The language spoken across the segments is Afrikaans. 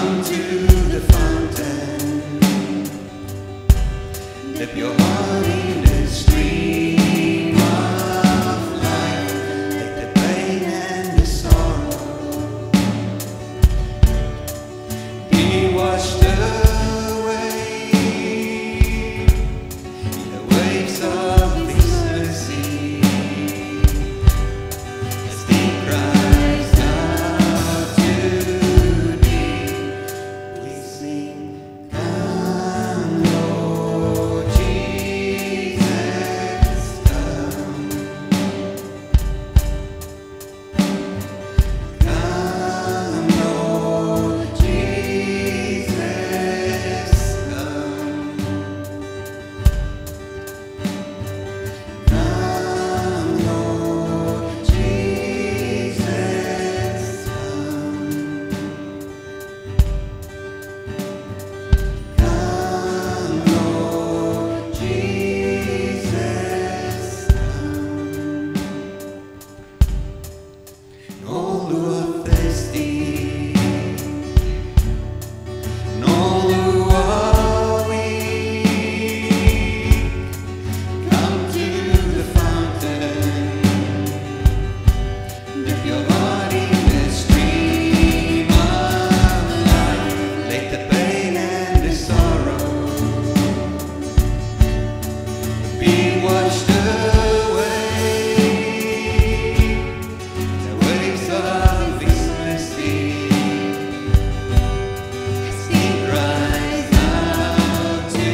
Come to the fountain, dip your heart in the stream of life. Take the pain and the sorrow, be washed away in the waves of ecstasy. As deep cries out to thee, we sing, come Lord Jesus, come. Come Lord Jesus, come. Come Lord Jesus, come. Come Lord Jesus, come. All who are thirsty, and all who are weak, come to the fountain, dip your heart in the stream of life. Let the pain and the sorrow be washed away. The waves of ecstasy, as he cries out to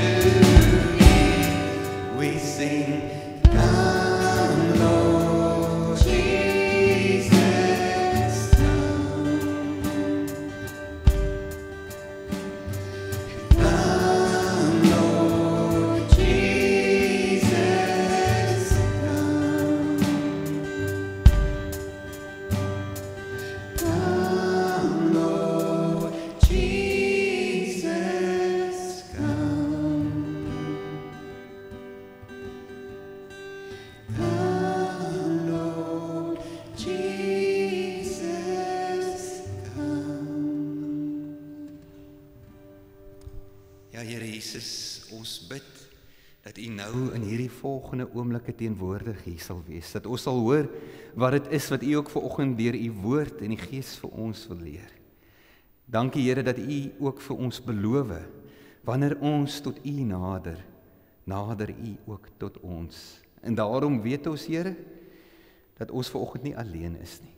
thee, we sing, come Lord Jesus, come. Come Lord Jesus, come. Come Lord Jesus, come. Come Lord Jesus, come. Ja, Here Jesus, ons bid dat U nou in hierdie volgende oomblikke teenwoordig hier sal wees, dat ons sal hoor wat dit is wat U ook vanoggend deur U woord en die Gees vir ons wil leer. Dankie Here dat U ook vir ons beloof, wanneer ons tot U nader, nader U ook tot ons. En daarom weet ons Here, dat ons vanoggend nie alleen is nie.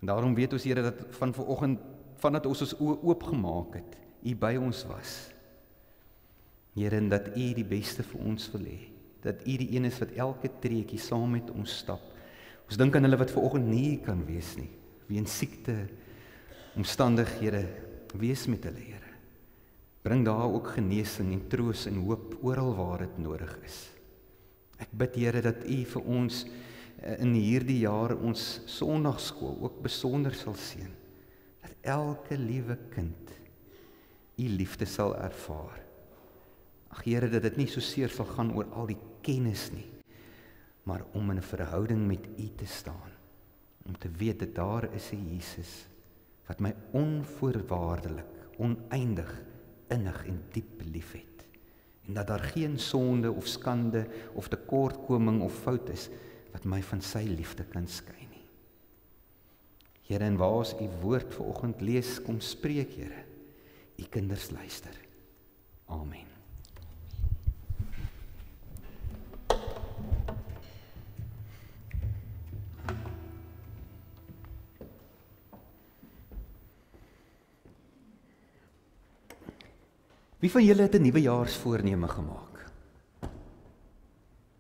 En daarom weet ons Here, dat van vanoggend, vandat ons oë oopgemaak het, U by ons was. Here, en dat U die beste vir ons wil hê, dat U die een is wat elke treukie saam met ons stap. Ons dink aan hulle wat vanoggend nie hier kan wees nie, weens siekte, omstandighede, wees met hulle, Here. Bring daar ook genesing en troos en hoop oral waar dit nodig is. Ek bid, Here, dat U vir ons in hierdie jaar ons Sondagskool ook besonder sal seën, dat elke liewe kind U liefde sal ervaar. Ag Here, dat dit nie so seer sal gaan oor al die kennis nie, maar om in 'n verhouding met U te staan, om te weet dat daar is 'n Jesus wat my onvoorwaardelik, oneindig, innig en diep liefhet, en dat daar geen sonde of skande of tekortkoming of fout is wat my van sy liefde kan skei nie. Here, en waar ons U woord vanoggend lees, kom spreek, Here. U kinders luister. Amen. Wie van julle het 'n nuwejaarsvoorneme gemaak?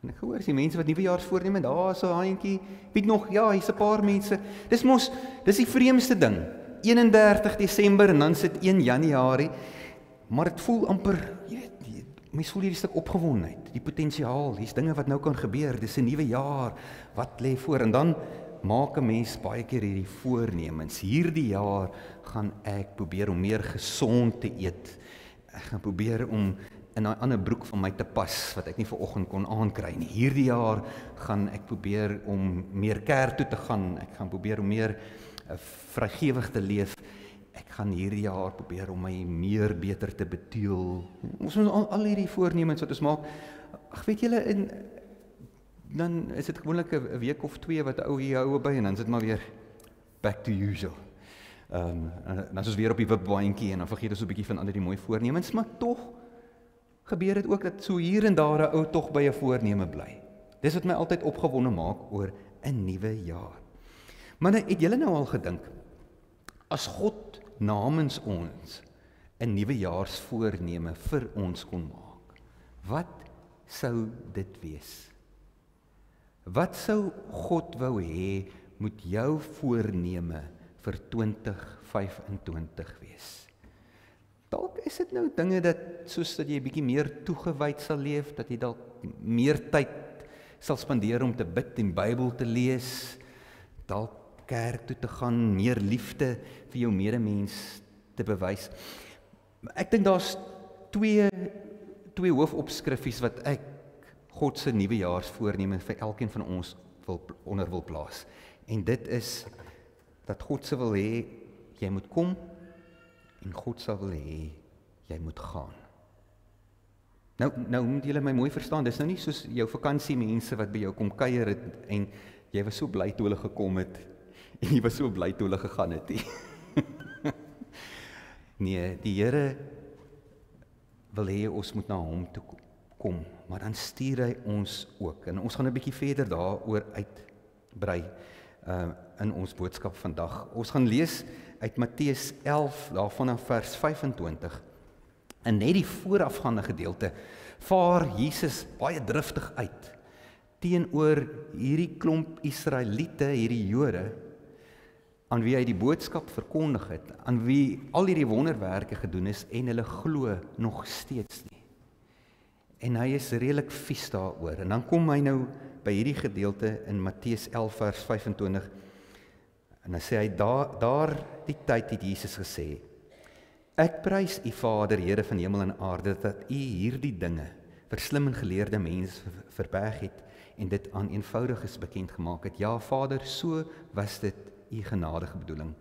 En ek hoor die mense wat nuwejaarsvoorneme, daar is 'n handjie, weet nog, ja, hier's 'n paar mense. Dis die vreemdste ding. 31 Desember en dan sit 1 Januarie, maar dit voel amper, jy weet, mens voel hierdie stuk opgewondenheid, die potensiaal, hier's dinge wat nou kan gebeur, dis 'n nuwe jaar, wat lê voor, en dan maak 'n mens baie keer hierdie voornemens. Hierdie jaar gaan ek probeer om meer gesond te eet. Ek gaan probeer om in 'n ander broek van my te pas, wat ek nie vanoggend kon aankry nie. Hierdie jaar gaan ek probeer om meer kerk toe te gaan, ek gaan probeer om meer vrygewig te leef. ek gaan hierdie jaar probeer om my meer beter te betuil. Ons moet al hierdie voornemens wat ons maak, ag weet julle, dan is dit gewoonlik 'n week of 2 wat ou hier hou by en dan is dit maar weer back to usual. Dan is ons weer op die wipbaantjie en dan vergeet ons 'n bietjie van al die mooi voornemens, maar tog gebeur dit ook dat so hier en daar 'n ou tog by 'n voorneme bly. Dis wat my altyd opgewonde maak oor 'n nuwe jaar. Maar het julle nou al gedink, as God namens ons 'n nuwejaarsvoorneme vir ons kon maak, wat sou dit wees? Wat sou God wou hê moet jou voorneme vir 2025 wees? Dalk is dit nou dinge soos dat jy bietjie meer toegewyd sal leef, dat jy dalk meer tyd sal spandeer om te bid en Bybel te lees, dalk kerk toe te gaan, meer liefde vir jou medemens te bewys. Ek dink daar's twee hoofopskriffies wat ek God se nuwejaarsvoorneme vir elkeen van ons wil plaas. En dit is dat God se wil hê jy moet kom en God sal wil hê jy moet gaan. Nou moet julle my mooi verstaan, dis nou nie soos jou vakansiemense wat by jou kom kuier het en jy was so bly toe hulle gekom het en jy was so bly toe hulle gegaan het. Nee, die Here wil hê ons moet na hom toe kom, maar dan stuur hy ons ook. En ons gaan 'n bietjie verder daaroor uitbrei in ons boodskap vandag. Ons gaan lees uit Matteus 11, daarvan af vers 25. En net die voorafgaande gedeelte vaar Jesus baie driftig uit teenoor hierdie klomp Israeliete, hierdie Jode, aan wie hy die boodskap verkondig het, aan wie al hierdie wonderwerke gedoen is en hulle glo nog steeds nie. En hy is redelik vies daaroor. En dan kom hy nou by hierdie gedeelte in Matteus 11 vers 25 en dan sê hy, daar die tyd het Jesus gesê, ek prys u Vader, Here van hemel en aarde, dat u hierdie dinge vir slim en geleerde mense verberg het en dit aan eenvoudiges bekend gemaak het. Ja, Vader, so was dit u genadige bedoeling.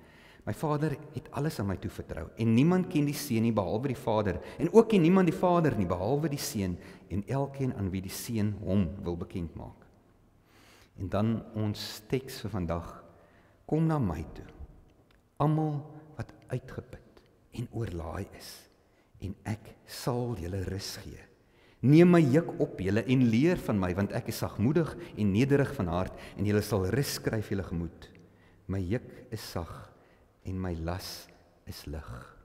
My Vader het alles aan my toevertrou en niemand ken die Seun nie behalwe die Vader en ook ken niemand die Vader nie behalwe die Seun en elkeen aan wie die Seun hom wil bekend maak. En dan ons teks vir vandag, kom na my toe, almal wat uitgeput en oorlaai is en ek sal julle rus gee. Neem my juk op julle en leer van my, want ek is sagmoedig en nederig van hart en julle sal rus kry vir julle gemoed. My juk is sag en my las is lig.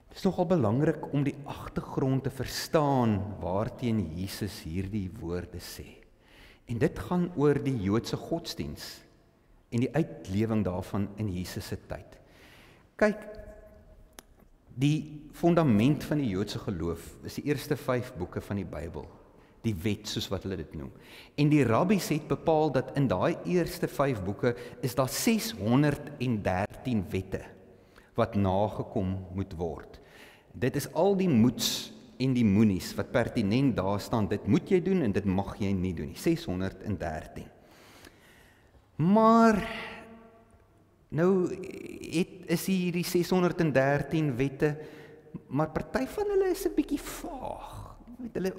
Dit is nogal belangrik om die agtergrond te verstaan waarteen Jesus hierdie woorde sê. En dit gaan oor die Joodse godsdiens en die uitlewing daarvan in Jesus se tyd. Kyk, die fundament van die Joodse geloof is die eerste 5 boeke van die Bybel, die wet soos wat hulle dit noem. En die rabbies het bepaal dat in daai eerste 5 boeke is daar 613 wette wat nagekom moet word. Dit is al die moets en die moenies wat pertinent daar staan, dit moet jy doen en dit mag jy nie doen nie, 613. Maar nou is hierdie 613 wette, maar party van hulle is 'n bietjie vaag. Hulle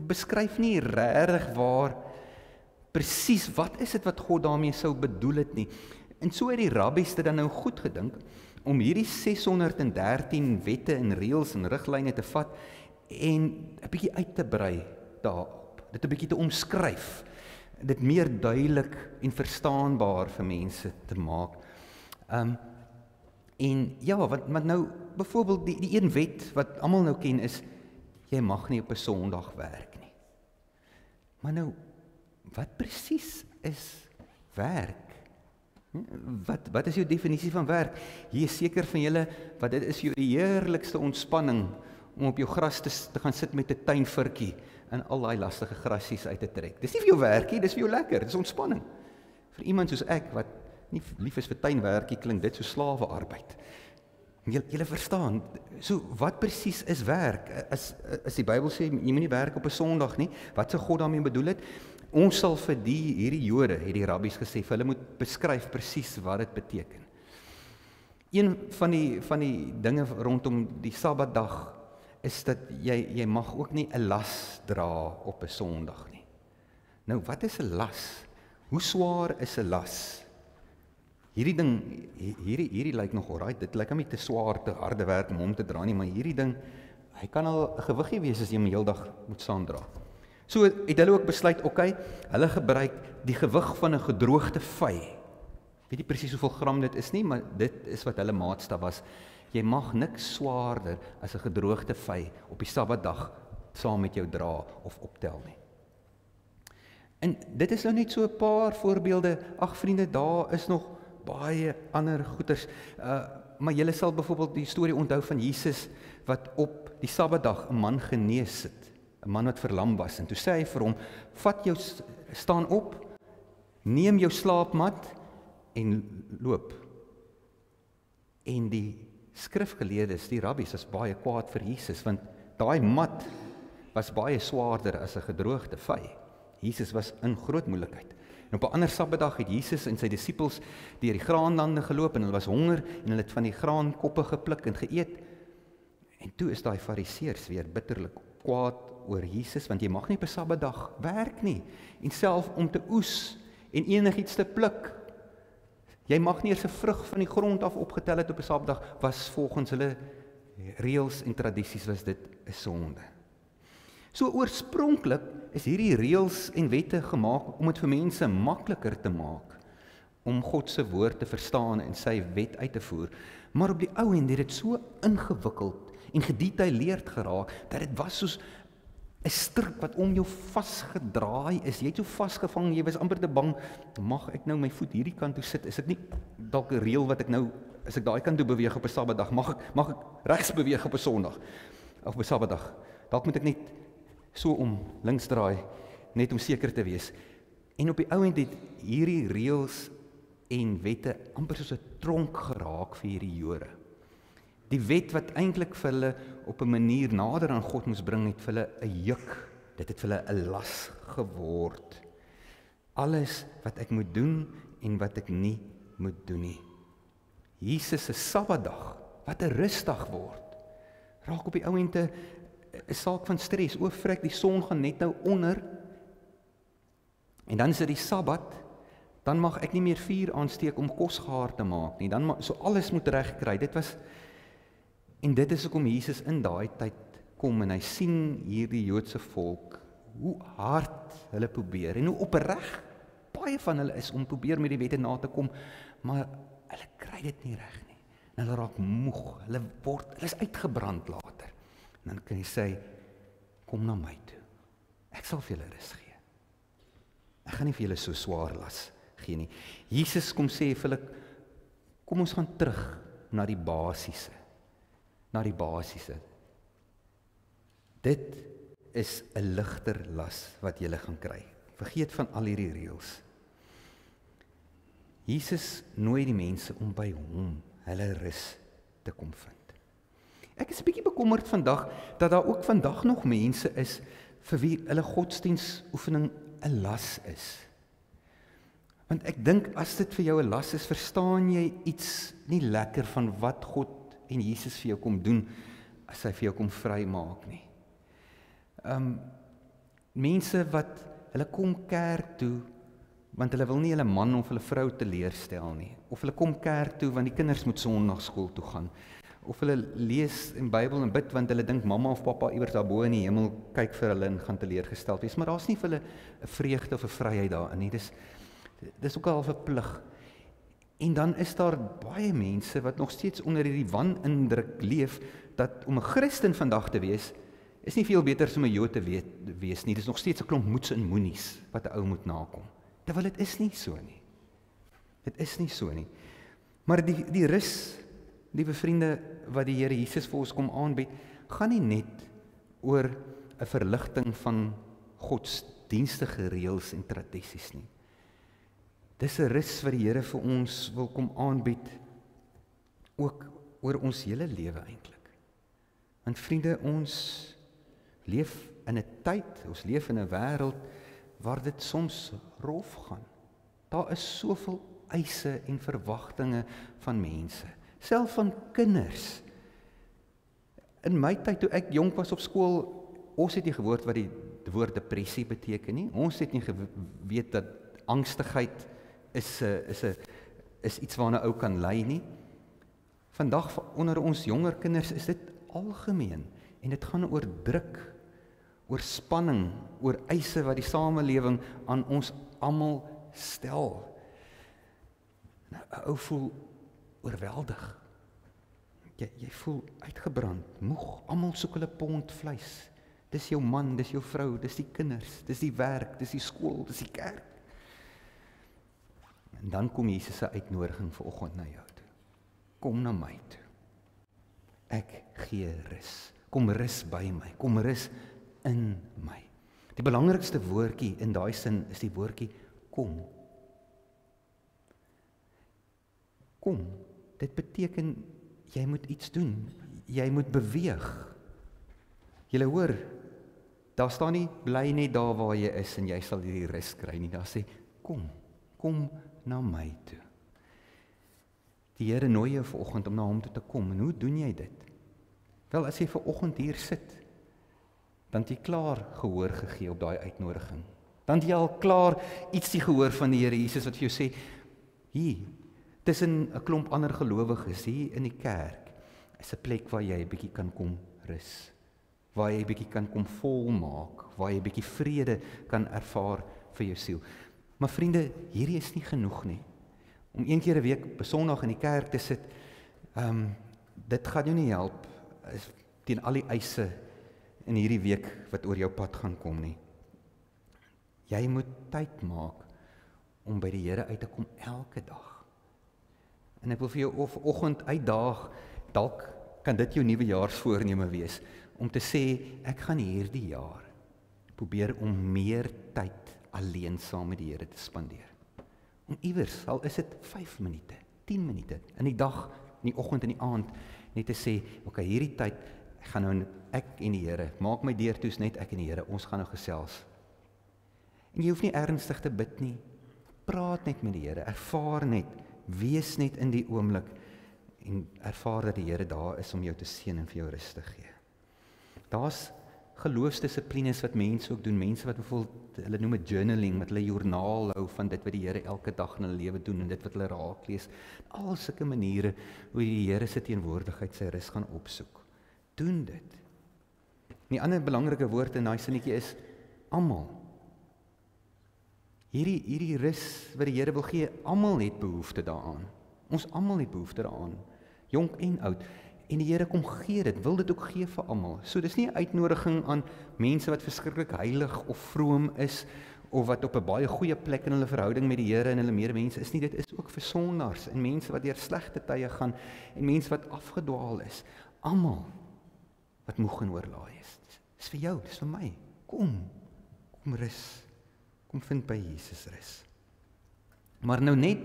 beskryf nie regtig waar presies wat is dit wat God daarmee sou bedoel het nie. En so het die rabbies dit dan nou goed gedink om hierdie 613 wette en reëls en riglyne te vat en 'n bietjie uit te brei daarop. Dit 'n bietjie te omskryf. Dit meer duidelik en verstaanbaar vir mense te maak. En ja, wat nou byvoorbeeld die een wet wat almal nou ken is, jy mag nie op 'n Sondag werk nie. Maar nou, wat presies is werk? Wat is jou definisie van werk? Hier is seker van julle, wat dit is jou heerlikste ontspanning om op jou gras te gaan sit met 'n tuinvurkie en al daai lastige grasies uit te trek. Dis nie vir jou werkie, dis vir jou lekker, dis ontspanning. Vir iemand soos ek wat nie lief is vir tuinwerkie, klink dit so slawearbeid. Julle verstaan, so wat presies is werk? As die Bybel sê, jy moet nie werk op 'n Sondag nie, wat sou God daarmee bedoel het? Ons sal vir hierdie Jode, het die rabbies gesê, vir hulle moet beskryf presies wat dit beteken. Een van die dinge rondom die Sabbatdag is dat jy mag ook nie 'n las dra op 'n Sondag nie. Nou, wat is 'n las? Hoe swaar is 'n las? Hierdie ding, hierdie lyk nog alright, dit lyk nie te swaar, te harde werk om hom te dra nie, maar hierdie ding, hy kan al 'n gewiggie wees as jy hom die hele dag moet saamdra. So het hulle ook besluit, hulle gebruik die gewig van 'n gedroogde vy. Weet nie presies hoeveel gram dit is nie, maar dit is wat hulle maatstaf was. Jy mag niks swaarder as 'n gedroogde vy op die Sabbatdag saam met jou dra of optel nie. En dit is nou net so 'n paar voorbeelde. Ag vriende, daar is nog baie ander goeters. Maar julle sal byvoorbeeld die storie onthou van Jesus wat op die Sabbatdag 'n man genees het. 'n Man wat verlam was. En toe sê hy vir hom, staan op, neem jou slaapmat en loop. En die skrifgeleerdes, die rabbies, was baie kwaad vir Jesus, want daai mat was baie swaarder as 'n gedroogde vy. Jesus was in groot moeilikheid. En op 'n ander Sabbatdag het Jesus en sy disippels deur die graanlande geloop en hulle was honger en hulle het van die graankoppe gepluk en geëet. En toe is daai fariseërs weer bitterlik kwaad oor Jesus, want jy mag nie op 'n Sabbatdag werk nie, en self om te oes en enigiets te pluk. Jy mag nie eers 'n vrug van die grond af opgetel het op 'n Sabbatdag, was volgens hulle reëls en tradisies was dit 'n sonde. So oorspronklik is hierdie reëls en wette gemaak om dit vir mense makliker te maak om God se woord te verstaan en sy wet uit te voer. Maar op die ou end het dit so ingewikkeld en gedetailleerd geraak dat dit was soos 'n strik wat om jou vasgedraai is. Jy het so vasgevang, jy was amper te bang, mag ek nou my voet hierdie kant toe sit? Is dit nie dalk 'n reël wat ek nou, as ek daai kant toe beweeg op 'n Sabbatdag, mag ek regs beweeg op 'n Sondag of op 'n Sabbatdag? Dalk moet ek net so om links draai, net om seker te wees. En op die ou end het hierdie reëls en wette amper soos 'n tronk geraak vir hierdie Jode. Die wet wat eintlik vir hulle op 'n manier nader aan God moes bring, het vir hulle 'n juk. Dit het vir hulle 'n las geword. Alles wat ek moet doen en wat ek nie moet doen nie. Jesus se Sabbatdag, wat 'n rusdag word, raak op die ou end 'n saak van stres. O, vrek, die son gaan net nou onder. En dan is dit die Sabbat, dan mag ek nie meer vuur aansteek om kos gaar te maak nie. Dan so alles moet reg kry. En dit is hoekom Jesus in daai tyd kom en hy sien hierdie Joodse volk, hoe hard hulle probeer en hoe opreg baie van hulle is om probeer met die wette na te kom, maar hulle kry dit nie reg nie. En hulle raak moeg, hulle is uitgebrand later. En dan kan jy sê, kom na my toe. Ek sal vir julle rus gee. Ek gaan nie vir julle so swaar las gee nie. Jesus kom sê vir hulle, kom ons gaan terug na die basiese. Dit is 'n ligter las wat jy gaan kry. Vergeet van al hierdie reëls. Jesus nooi die mense om by hom hulle rus te kom vind. Ek is 'n bietjie bekommerd vandag dat daar ook vandag nog mense is vir wie hulle godsdienstoefening 'n las is. Want ek dink as dit vir jou 'n las is, verstaan jy iets nie lekker van wat God en Jesus vir jou kom doen as hy vir jou kom vrymaak nie. Mense wat hulle kom kerk toe want hulle wil nie hulle man of hulle vrou teleurstel nie, of hulle kom kerk toe want die kinders moet Sondagskool toe gaan, of hulle lees in Bybel en bid want hulle dink mamma of pappa iewers daarbo in die hemel kyk vir hulle en gaan teleurgesteld wees, maar daar's nie vir hulle 'n vreugde of 'n vryheid daarin nie. Dis ook al 'n plig. En dan is daar baie mense wat nog steeds onder hierdie wanindruk leef dat om 'n Christen vandag te wees is nie veel beter as om 'n Jood te wees nie. Dis nog steeds 'n klomp moets en moenies wat 'n ou moet nakom. Terwyl dit is nie so nie. Dit is nie so nie. Maar die rus, liewe vriende, wat die Here Jesus vir ons kom aanbied, gaan nie net oor 'n verligting van godsdienstige reëls en tradisies nie. Dis 'n rus wat die Here vir ons wil kom aanbied, ook oor ons hele lewe eintlik. Want vriende, ons leef in 'n tyd, ons leef in 'n wêreld waar dit soms rof gaan. Daar is soveel eise en verwagtinge van mense. self van kinders. In my tyd, toe ek jonk was op skool, ons het nie gehoord wat die woord depressie beteken nie. Ons het nie geweet dat angstigheid is iets waarna ou kan lei nie. Vandag onder ons jonger kinders is dit algemeen en dit gaan oor druk, oor spanning, oor eise wat die samelewing aan ons almal stel. Nou, 'n ou voel oorweldig. Jy voel uitgebrand, moeg. Almal soek hulle pond vleis. Dis jou man, dis jou vrou, dis die kinders, dis die werk, dis die skool, dis die kerk. En dan kom Jesus se uitnodiging vanoggend na jou toe. Kom na my toe. Ek gee rus. Kom rus by my. Kom rus in my. Die belangrikste woordjie in daai sin is die woordjie kom. Kom. Dit beteken jy moet iets doen. Jy moet beweeg. Julle hoor, daar staan nie bly net daar waar jy is en jy sal hierdie rus kry nie. Daar sê kom na my toe. Die Here nooi jou vanoggend om na hom toe te kom. En hoe doen jy dit? Wel, as jy vanoggend hier sit, dan het jy klaar gehoor gegee op daai uitnodiging. Dan het jy al klaar ietsie gehoor van die Here Jesus wat vir jou sê, hier, tussen 'n klomp ander gelowiges hier in die kerk, is 'n plek waar jy 'n bietjie kan kom rus, waar jy 'n bietjie kan kom volmaak, waar jy 'n bietjie vrede kan ervaar vir jou siel. Maar vriende, hierdie is nie genoeg nie. Om een keer 'n week op 'n Sondag in die kerk te sit, dit gaan jou nie help teen al die eise in hierdie week wat oor jou pad gaan kom nie. Jy moet tyd maak om by die Here uit te kom elke dag. En ek wil vir jou vanoggend uitdaag, dalk kan dit jou nuwejaarsvoorneme wees, om te sê, ek gaan hierdie jaar probeer om meer tyd alleen saam met die Here te spandeer. Om iewers, al is dit 5 minute, 10 minute, in die dag, in die oggend en die aand, net te sê, okay, hierdie tyd, gaan nou ek en die Here, maak my deur toe, net ek en die Here, ons gaan nou gesels. En jy hoef nie ernstig te bid nie, praat net met die Here, ervaar net, wees net in die oomblik, en ervaar dat die Here daar is om jou te seën en vir jou rus te gee. Daar's geloofsdissiplines wat mense ook doen, mense wat bijvoorbeeld, hulle noem het journaling, wat hulle joernaal hou van dit wat die Here elke dag in hulle lewe doen, en dit wat hulle raak lees, al sulke maniere, hoe die Here se teenwoordigheid sy rus gaan opsoek. Doen dit. Die ander belangrike woord in daai sinnetjie is, almal. Hierdie rus wat die Here wil gee, almal het behoefte daaraan. Ons almal het behoefte daaraan, jonk en oud. En die Here kom gee dit, wil dit ook gee vir almal. So dis nie 'n uitnodiging aan mense wat verskriklik heilig of vroom is, of wat op 'n baie goeie plek in hulle verhouding met die Here en hulle medemense is nie. Dit is ook vir sondaars en mense wat deur slegte tye gaan en mense wat afgedwaal is. Almal wat moeg en oorlaai is. Dis vir jou, dis vir my. Kom rus. Kom vind by Jesus rus. Maar nou net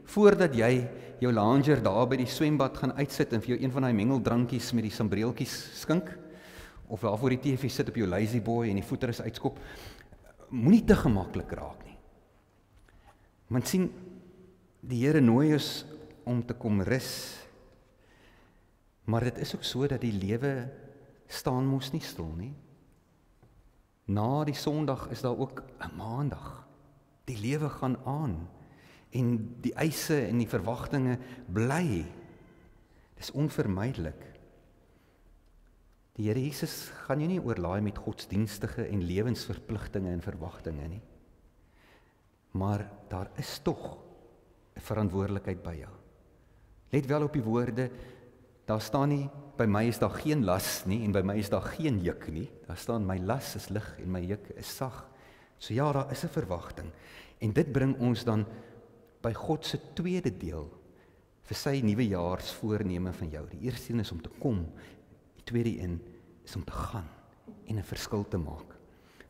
voordat jy jou langer daar by die swembad gaan uitsit en vir jou een van daai mengeldrankies met die sambreeltjies skink, of daar voor die TV sit op jou lazy boy en die voeter is uitskop, moenie te gemaklik raak nie. Want sien, die Here nooi ons om te kom rus, maar dit is ook so dat die lewe staan mos nie stil nie. Na die Sondag is daar ook 'n Maandag. Die lewe gaan aan. En die eise en die verwagtinge bly. Dis onvermydelik. Die Here Jesus gaan jou nie oorlaai met godsdienstige en lewensverpligtinge en verwagtinge nie. Maar daar is tog 'n verantwoordelikheid by jou. Let wel op die woorde, daar staan nie, by my is daar geen las nie, en by my is daar geen juk nie. Daar staan, my las is lig en my juk is sag. So ja, daar is 'n verwagting. En dit bring ons dan by God se tweede deel, vir sy nuwejaarsvoorneme van jou. Die eerste een is om te kom, die tweede een is om te gaan, en 'n verskil te maak.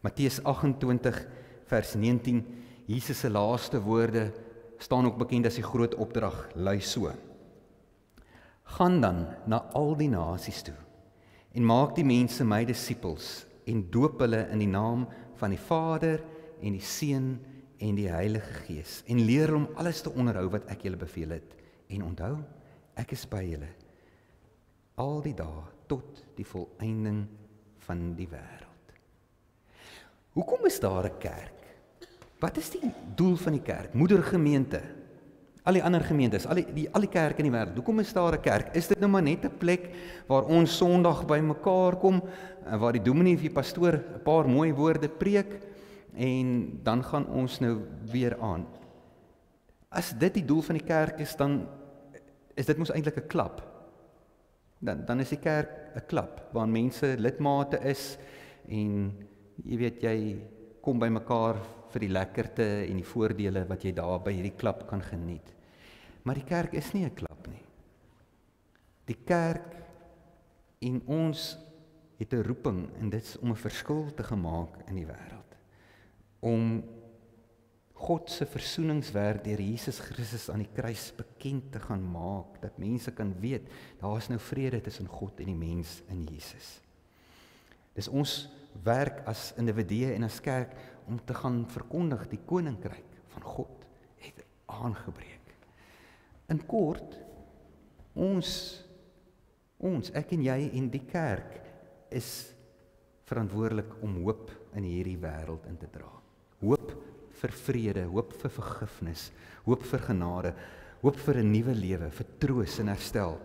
Matteus 28 vers 19, Jesus se laaste woorde, staan ook bekend as die groot opdrag, lui so. Gaan dan na al die nasies toe, en maak die mense my disippels, en doop hulle in die naam van die Vader, en die Seun, en die Heilige Gees, en leer om alles te onderhou wat ek julle beveel het. En onthou, Ek is by julle al die dae tot die volëinding van die wêreld. Hoekom is daar 'n kerk? Wat is die doel van die kerk? Moedergemeente, al die ander gemeentes, al die kerke in die wêreld. Hoekom is daar 'n kerk? Is dit nou maar net 'n plek waar ons Sondag by mekaar kom, waar die dominee of die pastoor 'n paar mooi woorde preek en dan gaan ons nou weer aan? As dit die doel van die kerk is, dan is dit mos eintlik 'n klap. Dan is die kerk 'n klap waar mense lidmate is en jy weet jy kom by mekaar vir die lekkerte en die voordele wat jy daar by hierdie klap kan geniet. Maar die kerk is nie 'n klap nie. Die kerk en ons het 'n roeping en dit is om 'n verskil te gemaak in die wêreld. Om God se versoeningswerk deur Jesus Christus aan die kruis bekend te gaan maak, dat mense kan weet, daar is nou vrede tussen God en die mens in Jesus. Dis ons werk as individue en as kerk om te gaan verkondig die koninkryk van God het aangebreek. In kort, ons, ek en jy en die kerk is verantwoordelik om hoop in hierdie wêreld in te dra. Hoop vir vrede, hoop vir vergifnis, hoop vir genade, hoop vir 'n nuwe lewe, vir troos en herstel.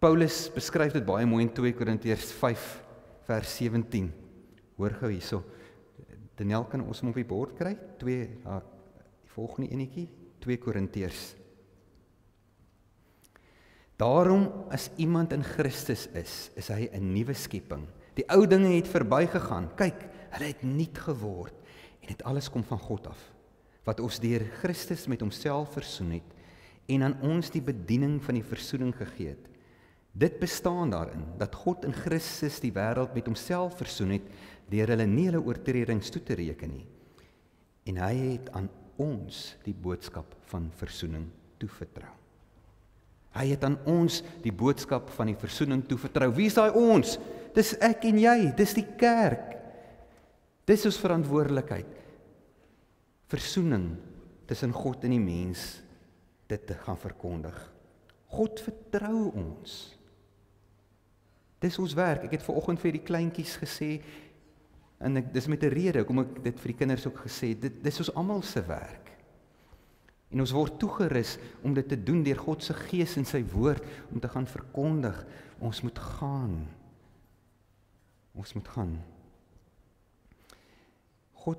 Paulus beskryf dit baie mooi in 2 Korintiërs 5 vers 17. Hoor gou hierso. Daniel, kan ons hom op die bord kry? Die volgende enetjie, 2 Korintiërs. Daarom as iemand in Christus is hy 'n nuwe skepping. Die ou dinge het verbygegaan. Kyk, hulle het nuut geword. En dit alles kom van God af, wat ons deur Christus met homself versoen het, en aan ons die bediening van die versoening gegee het. Dit bestaan daarin, dat God in Christus die wêreld met homself versoen het, deur hulle nie hulle oortredings toe te reken nie. En hy het aan ons die boodskap van versoening toevertrou. Hy het aan ons die boodskap van die versoening toevertrou. Wie is daai ons? Dis ek en jy, dis die kerk. Dis ons verantwoordelikheid. Versoening tussen God en die mens, dit te gaan verkondig. God vertrou ons. Dis ons werk. Ek het vanoggend vir die kleintjies gesê, en dis met 'n rede, kom ek dit vir die kinders ook gesê, dis ons almal se werk. En ons word toegerus om dit te doen deur God se Gees en sy woord, om te gaan verkondig. Ons moet gaan. Ons moet gaan. God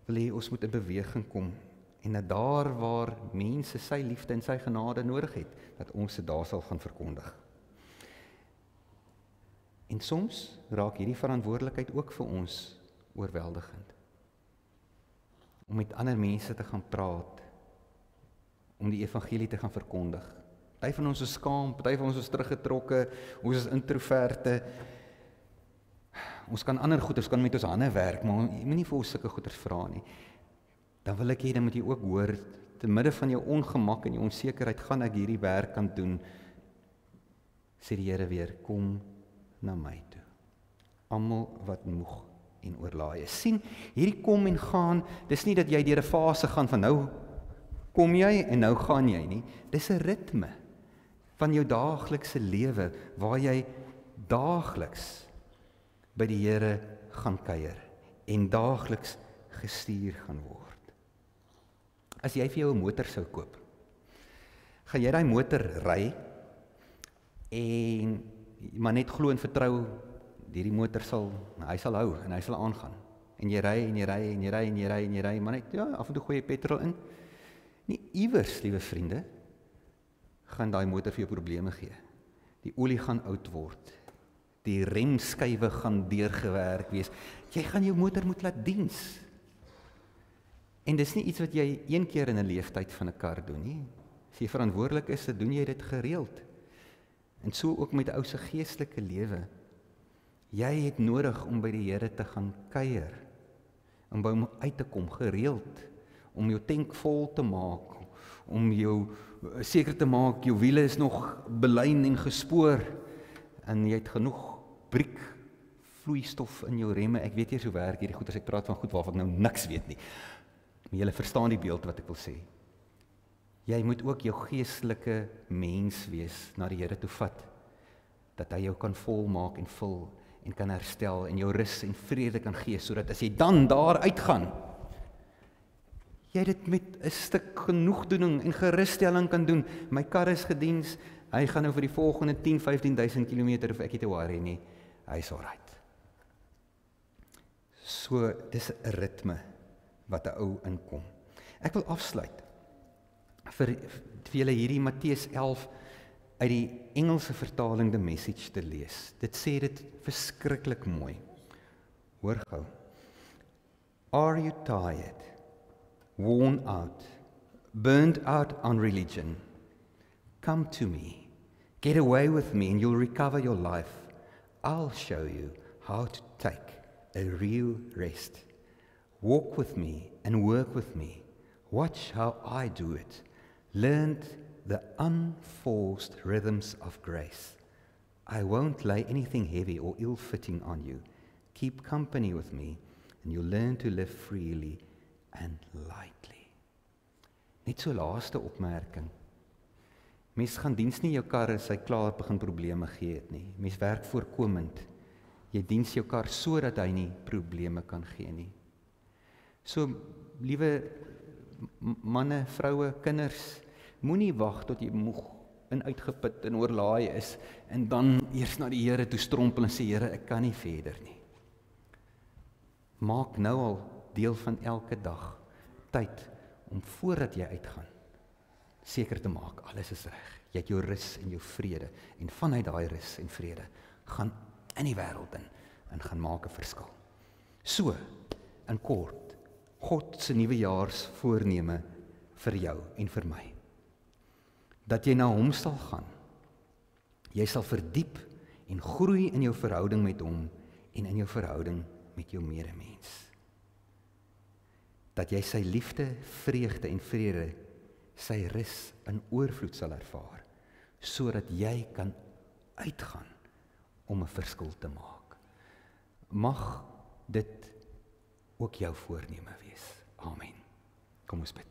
wil hê ons moet in beweging kom, en dat daar waar mense sy liefde en sy genade nodig het, dat ons dit daar sal gaan verkondig. En soms raak hierdie verantwoordelikheid ook vir ons oorweldigend. Om met ander mense te gaan praat, om die evangelie te gaan verkondig. Party van ons is skaam, party van ons is teruggetrokke, ons is introverte. Ons kan ander goeders, kan met ons hande werk, maar jy moet nie vir ons sulke goeders vra nie. Dan wil ek hê, dan moet jy ook hoor, te midde van jou ongemak en jou onsekerheid, gaan ek hierdie werk kan doen. Sê die Here weer, kom na my toe. Almal wat moeg en oorlaai is. Sien, hierdie kom en gaan, dis nie dat jy deur 'n fase gaan van nou kom jy en nou gaan jy nie. Dis 'n ritme van jou daaglikse lewe waar jy daagliks by die Here gaan kuier en daagliks gestuur gaan word. As jy vir jou 'n motor sou koop, gaan jy daai motor ry en maar net glo en vertrou, hierdie motor sal hou en hy sal aangaan. En jy ry en jy ry en jy ry en jy ry en jy ry, maar net ja, af en toe gooi jy petrol in. Nie iewers, liewe vriende, gaan daai motor vir jou probleme gee. Die olie gaan oud word. Die remskywe gaan deurgewerk wees. Jy gaan jou motor moet laat diens. En dis nie iets wat jy een keer in 'n leeftyd van 'n kar doen nie. As jy verantwoordelik is, dan doen jy dit gereeld. En so ook met 'n ou se geestelike lewe. Jy het nodig om by die Here te gaan kuier, om by hom uit te kom gereeld, om jou tank vol te maak, om jou seker te maak jou wiele is nog belyn en gespoor en jy het genoeg briek vloeistof in jou remme. Ek weet nie hoe werk hierdie goed as ek praat van goed waarvan ek nou niks weet nie. Maar julle verstaan die beeld wat ek wil sê. Jy moet ook jou geestelike mens wees na die Here toe vat, dat hy jou kan volmaak en vul en kan herstel en jou rus en vrede kan gee, sodat as jy dan daar uitgaan, jy dit met 'n stuk genoegdoening en gerusstelling kan doen. My kar is gediens, hy gaan nou vir die volgende 10-15.000 kilometer, of ek het te worry nie, hy is alright. So, dis 'n ritme wat 'n ou inkom. Ek wil afsluit vir julle hierdie Matteus 11 uit die Engelse vertaling The Message te lees. Dit sê dit verskriklik mooi. Hoor gou. Are you tired, worn out, burned out on religion? Come to me. Get away with me and you'll recover your life. I'll show you how to take a real rest. Walk with me and work with me. Watch how I do it. Learn the unforced rhythms of grace. I won't lay anything heavy or ill-fitting on you. Keep company with me and you'll learn to live freely and lightly. Net so laaste opmerking. Mens gaan diens nie jou kar as hy klaar begin probleme gee het nie. Mens werk voorkomend. Jy diens jou kar sodat hy nie probleme kan gee nie. So, liewe manne, vroue, kinders, moenie wag tot jy moeg en uitgeput en oorlaai is en dan eers na die Here toe strompel en sê, Here, ek kan nie verder nie. Maak nou al deel van elke dag tyd om voordat jy uitgaan seker te maak, alles is reg. Jy het jou rus en jou vrede en vanuit daai rus en vrede gaan in die wêreld in en gaan maak 'n verskil. So, in kort, God se nuwejaarsvoorneme vir jou en vir my. Dat jy na hom sal gaan. Jy sal verdiep en groei in jou verhouding met hom en in jou verhouding met jou medemens. Dat jy sy liefde, vreugde en vrede, sy rus in oorvloed sal ervaar, sodat jy kan uitgaan om 'n verskil te maak. Mag dit ook jou voorneme wees. Amen. Kom ons bid.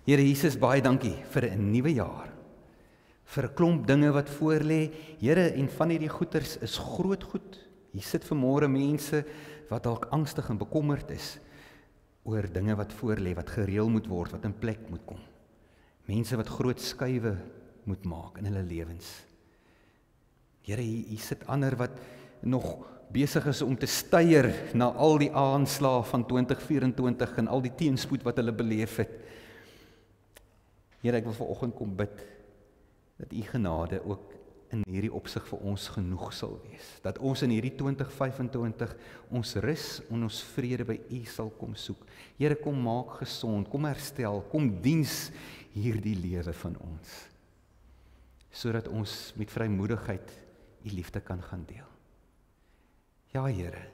Here Jesus, baie dankie vir 'n nuwe jaar. Vir 'n klomp dinge wat voor lê. Here, en van hierdie goeters is groot goed. Hier sit vanmôre mense wat dalk angstig en bekommerd is oor dinge wat voor lê, wat gereël moet word, wat in plek moet kom. Mense wat groot skuwe moet maak in hulle lewens. Here, hier sit ander wat nog besig is om te styer na al die aanslae van 2024 en al die teenspoed wat hulle beleef het. Here, ek wil vanoggend kom bid dat u genade ook in hierdie opsig vir ons genoeg sal wees. Dat ons in hierdie 2025 ons rus en ons vrede by u sal kom soek. Here, kom maak gesond, kom herstel, kom diens hierdie lewe van ons. Sodat ons met vrymoedigheid u liefde kan gaan deel. Ja, Here,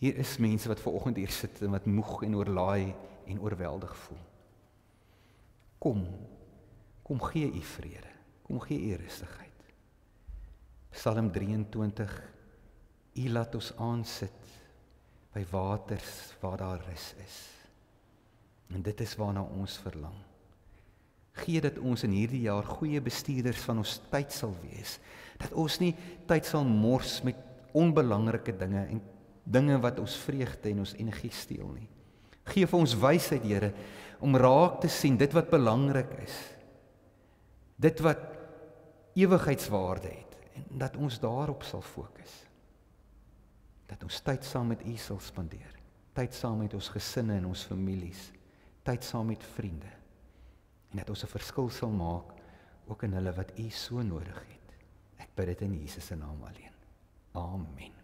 hier is mense wat vanoggend hier sit en wat moeg en oorlaai en oorweldig voel. Kom gee u vrede, kom gee u rustigheid. Psalm 23, u laat ons aansit by waters waar daar rus is. En dit is waarna ons verlang. Gee dat ons in hierdie jaar goeie bestuurders van ons tyd sal wees. Dat ons nie tyd sal mors met onbelangrike dinge en dinge wat ons vreugde en ons energie steel nie. Gee vir ons wysheid, Here, om raak te sien dit wat belangrik is. Dit wat ewigheidswaarde het en dat ons daarop sal fokus. Dat ons tyd saam met u sal spandeer. Tyd saam met ons gesinne en ons families. Tyd saam met vriende. En dat ons 'n verskil sal maak ook in hulle wat u so nodig het. Ek bid dit in Jesus se naam alleen. Amen.